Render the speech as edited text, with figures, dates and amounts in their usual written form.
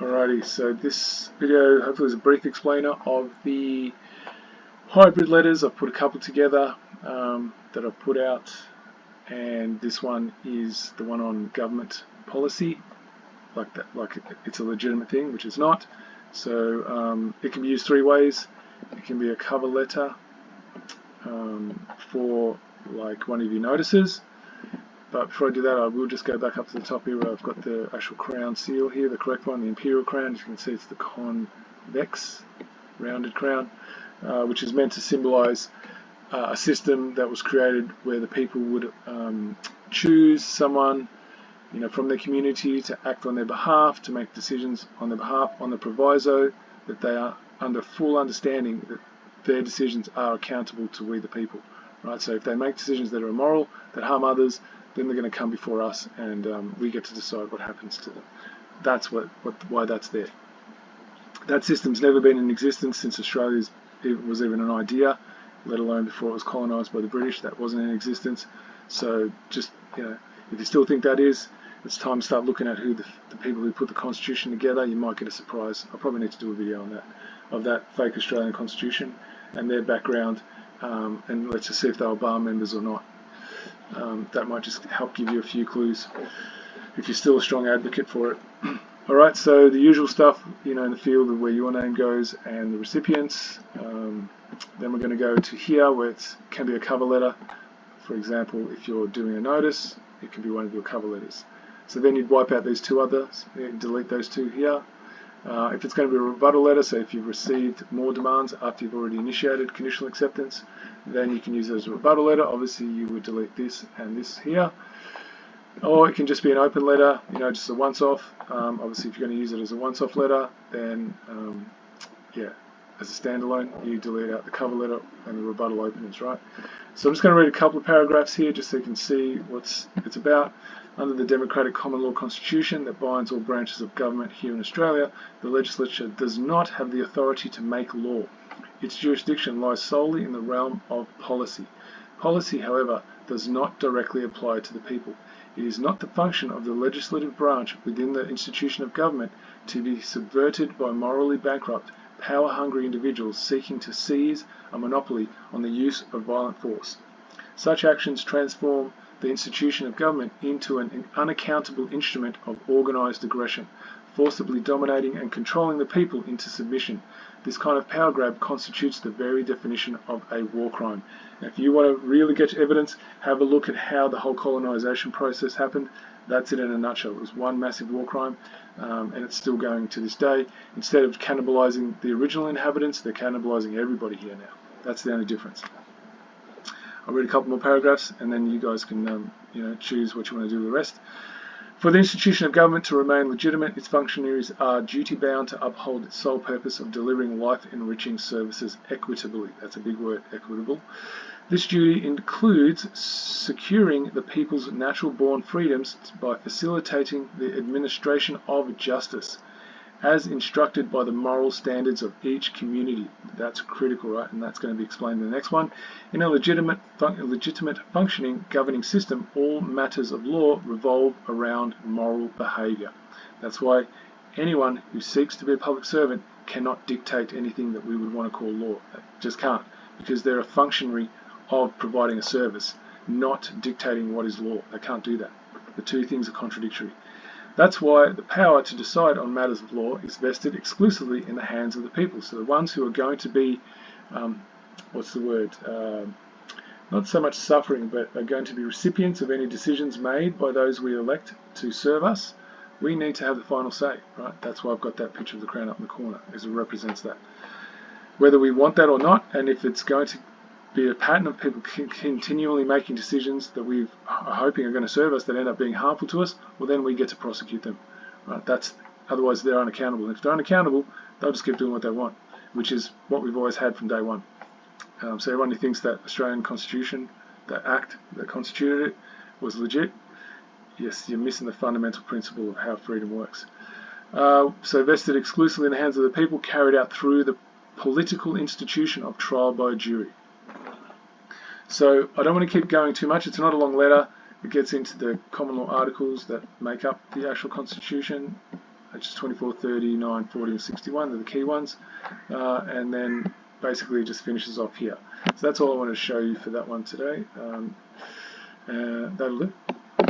Alrighty, so this video hopefully is a brief explainer of the hybrid letters. I've put a couple together that I've put out, and this one is the one on government policy, like that, like it's a legitimate thing, which it's not. So it can be used three ways. It can be a cover letter for like one of your notices. But before I do that, I will just go back up to the top here where I've got the actual crown seal here, the correct one, the imperial crown. As you can see, it's the convex rounded crown, which is meant to symbolize a system that was created where the people would choose someone, from their community to act on their behalf, to make decisions on their behalf, on the proviso that they are under full understanding that their decisions are accountable to we the people. Right? So if they make decisions that are immoral, that harm others, then they're going to come before us, and we get to decide what happens to them. That's why that's there. That system's never been in existence since Australia was even an idea, let alone before it was colonised by the British. That wasn't in existence. So just, if you still think that is, it's time to start looking at who the people who put the Constitution together. You might get a surprise. I'll probably need to do a video on that, of that fake Australian Constitution and their background, and let's just see if they were bar members or not. That might just help give you a few clues if you're still a strong advocate for it. Alright, so the usual stuff, in the field of where your name goes and the recipients. Then we're going to go to here where it can be a cover letter. For example, if you're doing a notice, it can be one of your cover letters. So then you'd wipe out these two others, delete those two here. If it's going to be a rebuttal letter, so if you've received more demands after you've already initiated conditional acceptance, then you can use it as a rebuttal letter. Obviously you would delete this and this here. Or it can just be an open letter, just a once-off. Obviously if you're going to use it as a once-off letter, then as a standalone, you delete out the cover letter and the rebuttal openings, right? So I'm just going to read a couple of paragraphs here just so you can see what it's about. Under the democratic common law constitution that binds all branches of government here in Australia, the legislature does not have the authority to make law. Its jurisdiction lies solely in the realm of policy. Policy, however, does not directly apply to the people. It is not the function of the legislative branch within the institution of government to be subverted by morally bankrupt, power-hungry individuals seeking to seize a monopoly on the use of violent force. Such actions transform the institution of government into an unaccountable instrument of organised aggression, forcibly dominating and controlling the people into submission. This kind of power grab constitutes the very definition of a war crime. Now, if you want to really get evidence, have a look at how the whole colonisation process happened. That's it in a nutshell. It was one massive war crime, and it's still going to this day. Instead of cannibalising the original inhabitants, they're cannibalising everybody here now. That's the only difference. I'll read a couple more paragraphs, and then you guys can choose what you want to do with the rest. For the institution of government to remain legitimate, its functionaries are duty-bound to uphold its sole purpose of delivering life-enriching services equitably. That's a big word, equitable. This duty includes securing the people's natural-born freedoms by facilitating the administration of justice, as instructed by the moral standards of each community. That's critical, right? And that's going to be explained in the next one. In a legitimate functioning governing system, all matters of law revolve around moral behaviour. That's why anyone who seeks to be a public servant cannot dictate anything that we would want to call law. They just can't, because they're a functionary of providing a service, not dictating what is law. They can't do that. The two things are contradictory. That's why the power to decide on matters of law is vested exclusively in the hands of the people. So the ones who are going to be, not so much suffering, but are going to be recipients of any decisions made by those we elect to serve us, we need to have the final say, right? That's why I've got that picture of the crown up in the corner, because it represents that. Whether we want that or not, and if it's going to be a pattern of people continually making decisions that we are hoping are going to serve us that end up being harmful to us, well then we get to prosecute them. Right? Otherwise they're unaccountable. And if they're unaccountable, they'll just keep doing what they want, which is what we've always had from day one. So everyone who thinks that Australian Constitution, that act that constituted it, was legit, yes, you're missing the fundamental principle of how freedom works. So vested exclusively in the hands of the people, carried out through the political institution of trial by jury. So I don't want to keep going too much. It's not a long letter. It gets into the common law articles that make up the actual Constitution. which is 24, 30, 9, 40, and 61. They're the key ones. And then basically it just finishes off here. So that's all I want to show you for that one today. That'll do.